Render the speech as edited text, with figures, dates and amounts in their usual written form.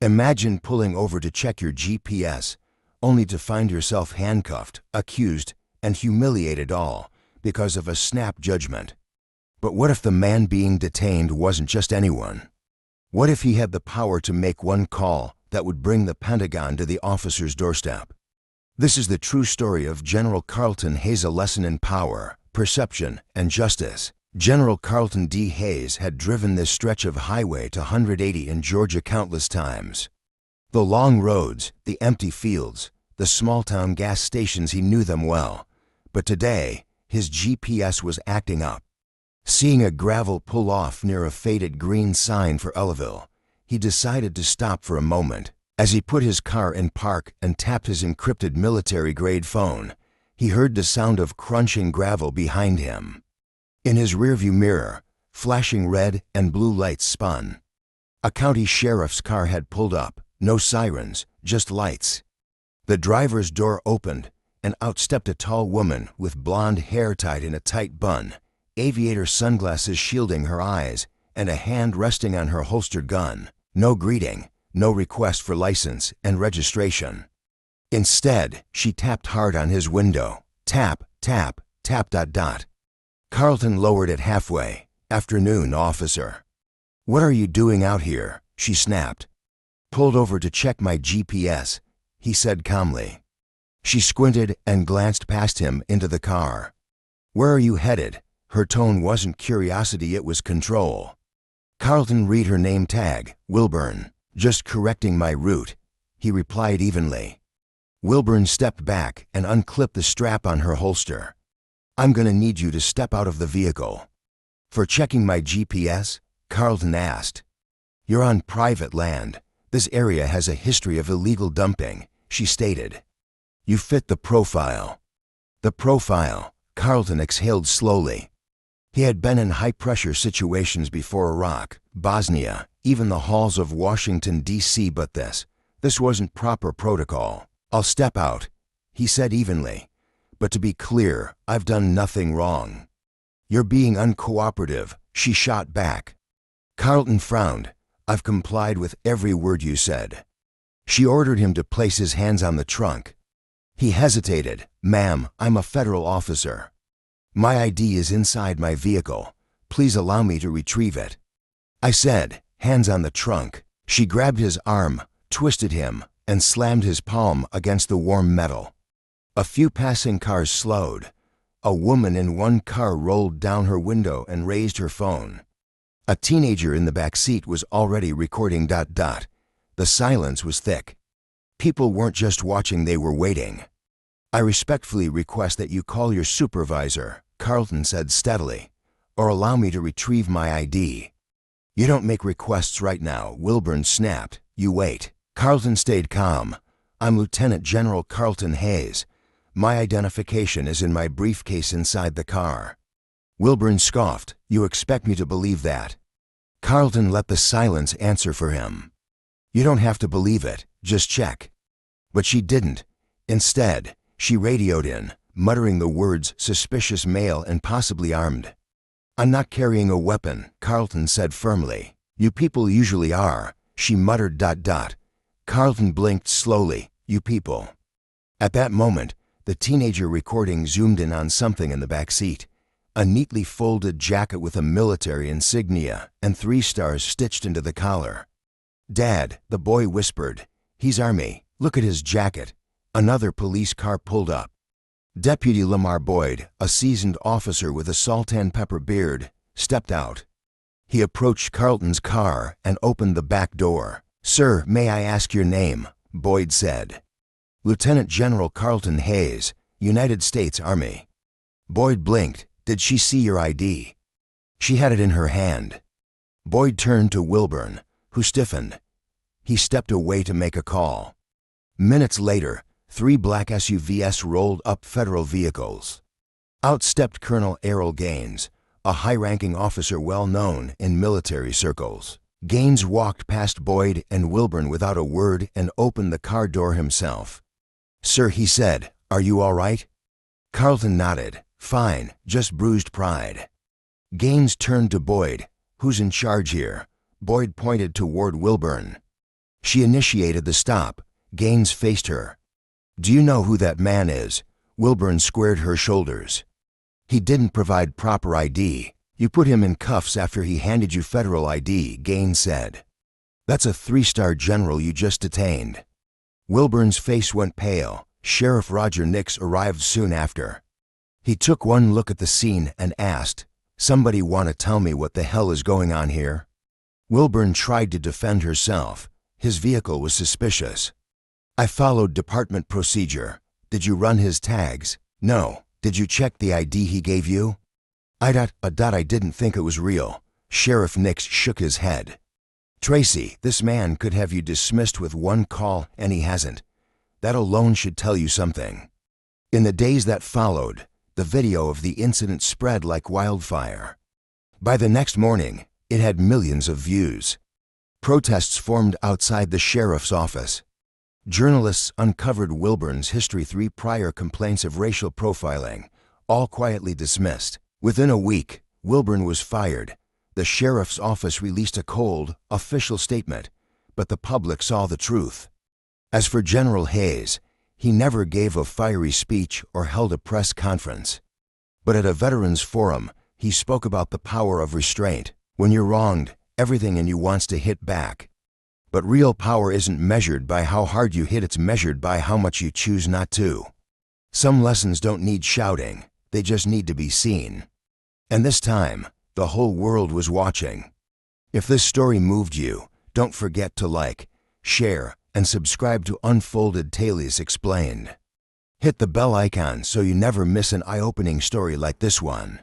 Imagine pulling over to check your GPS, only to find yourself handcuffed, accused, and humiliated, all because of a snap judgment. But what if the man being detained wasn't just anyone? What if he had the power to make one call that would bring the Pentagon to the officer's doorstep? This is the true story of General Carlton Hayes, a lesson in power, perception, and justice. General Carlton D. Hayes had driven this stretch of highway to 180 in Georgia countless times. The long roads, the empty fields, the small-town gas stations, he knew them well. But today, his GPS was acting up. Seeing a gravel pull-off near a faded green sign for Ellaville, he decided to stop for a moment. As he put his car in park and tapped his encrypted military-grade phone, he heard the sound of crunching gravel behind him. In his rearview mirror, flashing red and blue lights spun. A county sheriff's car had pulled up, no sirens, just lights. The driver's door opened, and out stepped a tall woman with blonde hair tied in a tight bun, aviator sunglasses shielding her eyes, and a hand resting on her holstered gun. No greeting, no request for license and registration. Instead, she tapped hard on his window. Tap, tap, tap, dot, dot. Carlton lowered it halfway. "Afternoon, officer." "What are you doing out here?" she snapped. "Pulled over to check my GPS," he said calmly. She squinted and glanced past him into the car. "Where are you headed?" Her tone wasn't curiosity, it was control. Carlton read her name tag, Wilburn. "Just correcting my route," he replied evenly. Wilburn stepped back and unclipped the strap on her holster. "I'm gonna need you to step out of the vehicle." "For checking my GPS?" Carlton asked. "You're on private land. This area has a history of illegal dumping," she stated. "You fit the profile." The profile, Carlton exhaled slowly. He had been in high-pressure situations before: Iraq, Bosnia, even the halls of Washington, D.C., but this wasn't proper protocol. "I'll step out," he said evenly. "But to be clear, I've done nothing wrong." "You're being uncooperative," she shot back. Carlton frowned. "I've complied with every word you said." She ordered him to place his hands on the trunk. He hesitated. "Ma'am, I'm a federal officer. My ID is inside my vehicle. Please allow me to retrieve it." "I said, hands on the trunk." She grabbed his arm, twisted him, and slammed his palm against the warm metal. A few passing cars slowed. A woman in one car rolled down her window and raised her phone. A teenager in the back seat was already recording. The silence was thick. People weren't just watching, they were waiting. "I respectfully request that you call your supervisor," Carlton said steadily, "or allow me to retrieve my ID." "You don't make requests right now," Wilburn snapped. "You wait." Carlton stayed calm. "I'm Lieutenant General Carlton Hayes. My identification is in my briefcase inside the car." Wilburn scoffed. "You expect me to believe that?" Carlton let the silence answer for him. "You don't have to believe it, just check." But she didn't. Instead, she radioed in, muttering the words "suspicious male and possibly armed." "I'm not carrying a weapon," Carlton said firmly. "You people usually are," she muttered. Carlton blinked slowly. "You people." At that moment, the teenager recording zoomed in on something in the back seat. A neatly folded jacket with a military insignia and 3 stars stitched into the collar. "Dad," the boy whispered. "He's Army. Look at his jacket." Another police car pulled up. Deputy Lamar Boyd, a seasoned officer with a salt and pepper beard, stepped out. He approached Carlton's car and opened the back door. "Sir, may I ask your name?" Boyd said. "Lieutenant General Carlton Hayes, United States Army." Boyd blinked. "Did she see your ID?" She had it in her hand. Boyd turned to Wilburn, who stiffened. He stepped away to make a call. Minutes later, 3 black SUVs rolled up federal vehicles. Out stepped Colonel Errol Gaines, a high-ranking officer well known in military circles. Gaines walked past Boyd and Wilburn without a word and opened the car door himself. "Sir," he said, "are you all right?" Carlton nodded. "Fine, just bruised pride." Gaines turned to Boyd. "Who's in charge here?" Boyd pointed toward Wilburn. She initiated the stop. Gaines faced her. "Do you know who that man is?" Wilburn squared her shoulders. "He didn't provide proper ID. You put him in cuffs after he handed you federal ID," Gaines said. "That's a 3-star general you just detained." Wilburn's face went pale. Sheriff Roger Nix arrived soon after. He took one look at the scene and asked, "Somebody want to tell me what the hell is going on here?" Wilburn tried to defend herself. His vehicle was suspicious. "I followed department procedure." "Did you run his tags?" "No." "Did you check the ID he gave you?" I didn't think it was real." Sheriff Nix shook his head. "Tracy, this man could have you dismissed with one call, and he hasn't. That alone should tell you something." In the days that followed, the video of the incident spread like wildfire. By the next morning, it had millions of views. Protests formed outside the sheriff's office. Journalists uncovered Wilburn's history: 3 prior complaints of racial profiling, all quietly dismissed. Within a week, Wilburn was fired. The sheriff's office released a cold, official statement, but the public saw the truth. As for General Hayes, he never gave a fiery speech or held a press conference. But at a veterans forum, he spoke about the power of restraint. When you're wronged, everything in you wants to hit back. But real power isn't measured by how hard you hit, it's measured by how much you choose not to. Some lessons don't need shouting, they just need to be seen. And this time, the whole world was watching. If this story moved you, don't forget to like, share, and subscribe to Unfolded Tales Explained. Hit the bell icon so you never miss an eye-opening story like this one.